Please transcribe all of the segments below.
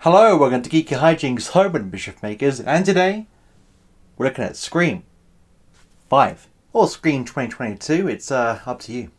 Hello, welcome to GeekyHiJynx Home and Bishop Makers, and today we're looking at Scream 5 or Scream 2022. It's up to you.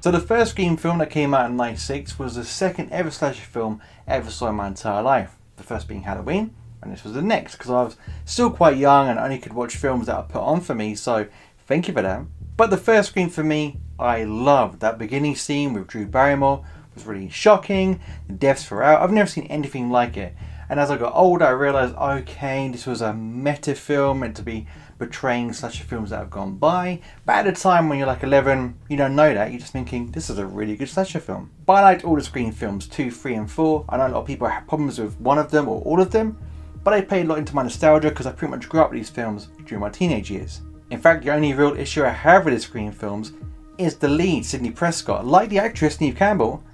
So the first Scream film that came out in '96 was the second ever slasher film I ever saw in my entire life. The first being Halloween, and this was the next because I was still quite young and only could watch films that were put on for me, so thank you for that. But the first Scream for me, I loved. That beginning scene with Drew Barrymore was really shocking. The deaths throughout. I've never seen anything like it. And as I got older, I realised, okay, this was a meta film meant to be portraying slasher films that have gone by. But at the time when you're like 11, you don't know that. You're just thinking, this is a really good slasher film. But I liked all the Scream films, 2, 3 and 4. I know a lot of people have problems with one of them or all of them. But I played a lot into my nostalgia because I pretty much grew up with these films during my teenage years. In fact, the only real issue I have with the Scream films is the lead, Sidney Prescott. Like the actress, Neve Campbell,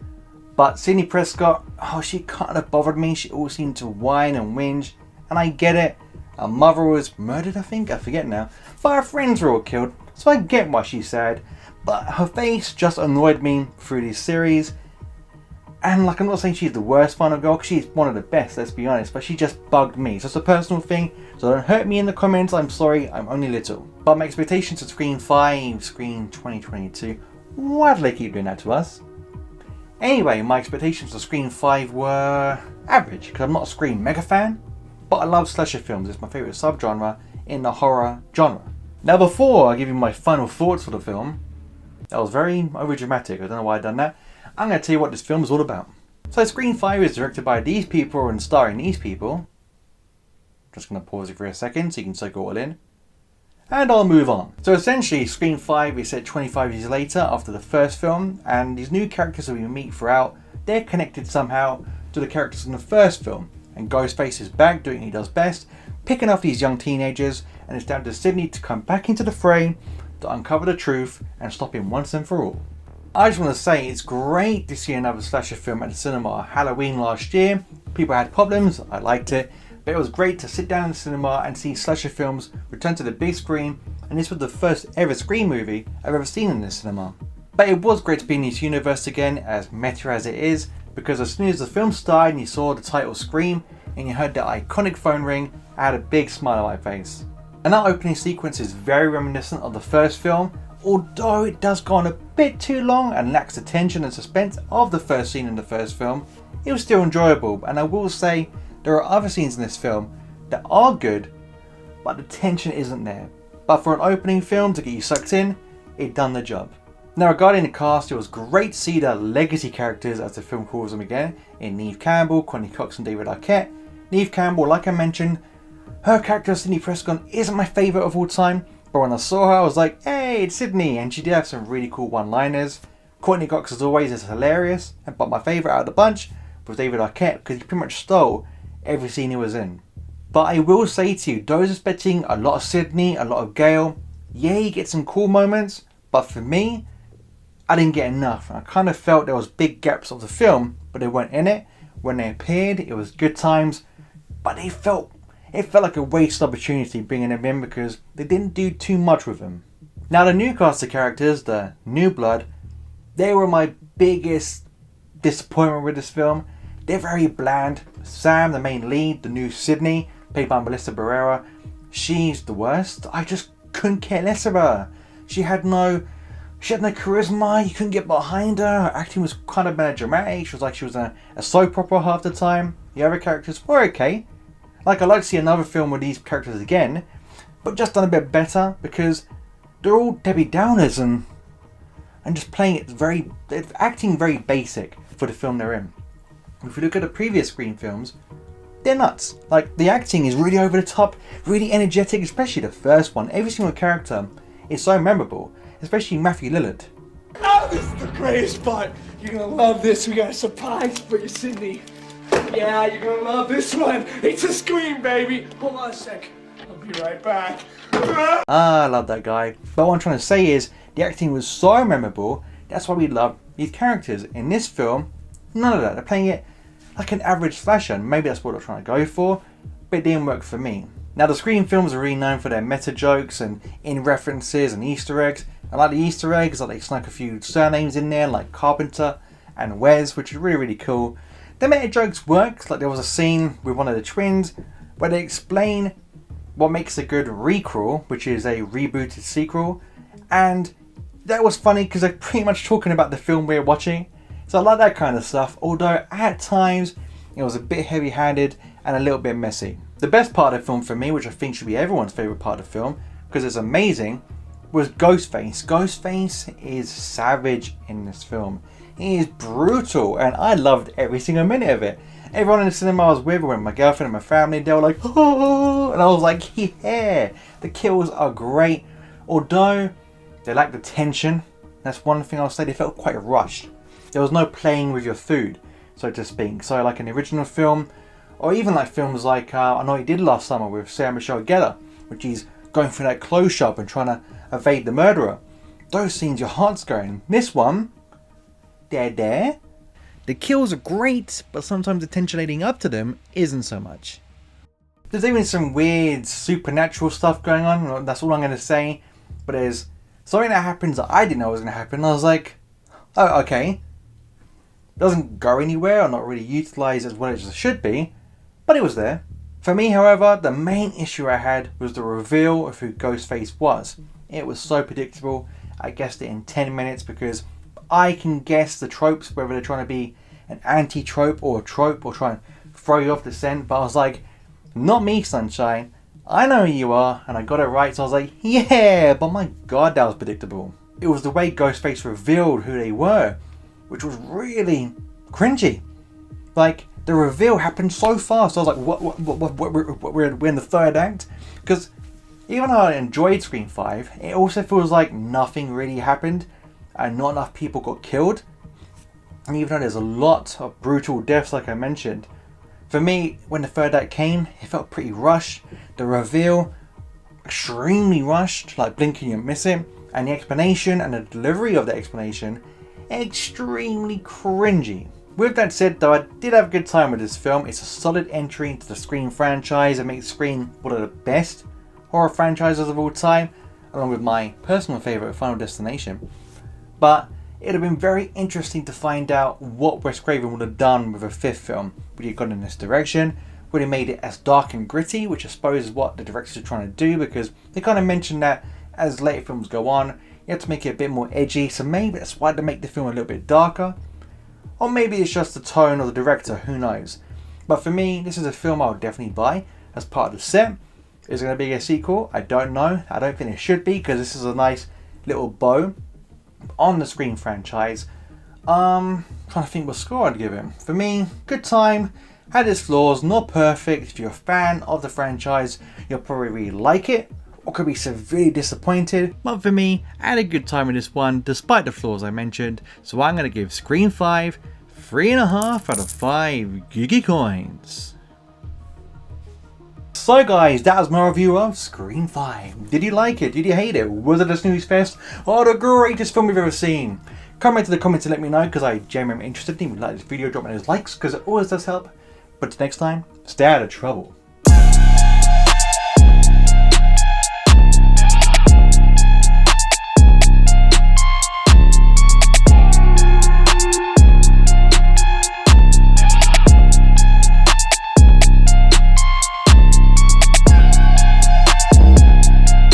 but Sidney Prescott, she kind of bothered me. She always seemed to whine and whinge, and I get it. Her mother was murdered, I think, I forget now, but her friends were all killed, so I get why she's sad. But her face just annoyed me through this series. And like, I'm not saying she's the worst final girl, because she's one of the best, let's be honest, but she just bugged me. So it's a personal thing, so don't hurt me in the comments. I'm sorry, I'm only little. But my expectations of Scream 5, Scream 2022, why do they keep doing that to us? Anyway, my expectations of Scream 5 were average, because I'm not a Scream mega fan, but I love slasher films. It's my favourite subgenre in the horror genre. Now before I give you my final thoughts for the film, that was very overdramatic, I don't know why I've done that. I'm going to tell you what this film is all about. So Scream 5 is directed by these people and starring these people. Just going to pause it for a second so you can soak it all in. And I'll move on. So essentially Scream 5 is set 25 years later after the first film, and these new characters that we meet throughout, they're connected somehow to the characters in the first film. And Ghostface is back doing what he does best, picking off these young teenagers, and it's down to Sidney to come back into the fray to uncover the truth and stop him once and for all. I just want to say it's great to see another slasher film at the cinema. Halloween last year, people had problems, I liked it, but it was great to sit down in the cinema and see slasher films return to the big screen, and this was the first ever Scream movie I've ever seen in the cinema. But it was great to be in this universe again, as meta as it is, because as soon as the film started and you saw the title Scream and you heard that iconic phone ring, I had a big smile on my face. And that opening sequence is very reminiscent of the first film, although it does go on a bit too long and lacks the tension and suspense of the first scene in the first film. It was still enjoyable, and I will say there are other scenes in this film that are good, but the tension isn't there. But for an opening film to get you sucked in, it done the job. Now regarding the cast, it was great to see the legacy characters, as the film calls them again, in Neve Campbell, Courtney Cox and David Arquette. Neve Campbell, like I mentioned, her character Sidney Prescott isn't my favourite of all time, but when I saw her I was like, hey, it's Sidney, and she did have some really cool one-liners. Courtney Cox as always is hilarious, but my favourite out of the bunch was David Arquette, because he pretty much stole every scene he was in. But I will say to you, those expecting a lot of Sidney, a lot of Gale, yeah, you get some cool moments, but for me, I didn't get enough. I kind of felt there was big gaps of the film, but they weren't in it. When they appeared, it was good times, but it felt like a wasted opportunity bringing them in because they didn't do too much with them. Now the new cast of characters, the new blood, they were my biggest disappointment with this film. They're very bland. Sam, the main lead, the new Sidney, played by Melissa Barrera, she's the worst. I just couldn't care less of her. She had no charisma, you couldn't get behind her. Her acting was kind of melodramatic. She was like she was a soap opera half the time. The other characters were okay. Like, I'd like to see another film with these characters again, but just done a bit better, because they're all Debbie Downers and just playing it acting very basic for the film they're in. If you look at the previous Scream films, they're nuts. Like, the acting is really over the top, really energetic, especially the first one. Every single character is so memorable, especially Matthew Lillard. Oh, this is the greatest part. You're gonna love this. We got a surprise for you, Sidney. Yeah, you're gonna love this one. It's a Scream, baby. Hold on a sec. I'll be right back. I love that guy. But what I'm trying to say is, the acting was so memorable, that's why we love these characters. In this film, none of that. They're playing it like an average slasher, and maybe that's what they're trying to go for, but it didn't work for me. Now the Scream films are really known for their meta jokes and in references and Easter eggs, I like the Easter eggs, like they snuck a few surnames in there like Carpenter and Wes, which is really, really cool. The meta jokes worked, like there was a scene with one of the twins where they explain what makes a good recrawl, which is a rebooted sequel, and that was funny because they're pretty much talking about the film we're watching. So I like that kind of stuff, although at times it was a bit heavy-handed and a little bit messy. The best part of the film for me, which I think should be everyone's favourite part of the film, because it's amazing, was Ghostface. Ghostface is savage in this film. He is brutal, and I loved every single minute of it. Everyone in the cinema I was with, my girlfriend and my family, they were like, oh, and I was like, yeah, the kills are great. Although they lack the tension, that's one thing I'll say, they felt quite rushed. There was no playing with your food, so to speak. So like an original film, or even like films like I Know What You Did Last Summer with Sarah Michelle Gellar, which is going through that clothes shop and trying to evade the murderer. Those scenes, your heart's going. This one, there. The kills are great, but sometimes the tension leading up to them isn't so much. There's even some weird supernatural stuff going on, that's all I'm going to say. But there's something that happens that I didn't know was going to happen. I was like, oh, okay. Doesn't go anywhere or not really utilised as well as it should be, but it was there. For me, however, the main issue I had was the reveal of who Ghostface was. It was so predictable. I guessed it in 10 minutes because I can guess the tropes, whether they're trying to be an anti-trope or a trope or try and throw you off the scent, but I was like, not me, sunshine. I know who you are, and I got it right, so I was like, yeah, but my god, that was predictable. It was the way Ghostface revealed who they were, which was really cringy. Like, the reveal happened so fast, I was like, what we're in the third act? Because even though I enjoyed Scream 5, it also feels like nothing really happened, and not enough people got killed. And even though there's a lot of brutal deaths like I mentioned, for me, when the third act came, it felt pretty rushed. The reveal, extremely rushed, like blink and you miss it. And the explanation and the delivery of the explanation, extremely cringy. With that said though, I did have a good time with this film. It's a solid entry into the Scream franchise and makes Scream one of the best horror franchises of all time, along with my personal favourite, Final Destination. But it would have been very interesting to find out what Wes Craven would have done with a fifth film. Would he have gone in this direction? Would he made it as dark and gritty, which I suppose is what the directors are trying to do, because they kind of mentioned that as later films go on, you have to make it a bit more edgy, so maybe that's why they make the film a little bit darker. Or maybe it's just the tone of the director, who knows. But for me, this is a film I would definitely buy as part of the set. Is it going to be a sequel? I don't know. I don't think it should be, because this is a nice little bow on the Scream franchise. Trying to think what score I'd give him. For me, good time. Had its flaws, not perfect. If you're a fan of the franchise, you'll probably really like it, or could be severely disappointed. But for me, I had a good time with this one, despite the flaws I mentioned. So I'm going to give Scream 5 3.5 out of 5 Geeky Coins. So guys, that was my review of Scream 5. Did you like it? Did you hate it? Was it a snooze fest? Or the greatest film you've ever seen? Comment in the comments and let me know, because I genuinely am interested. If you like this video, drop me those likes, because it always does help. But till next time, stay out of trouble.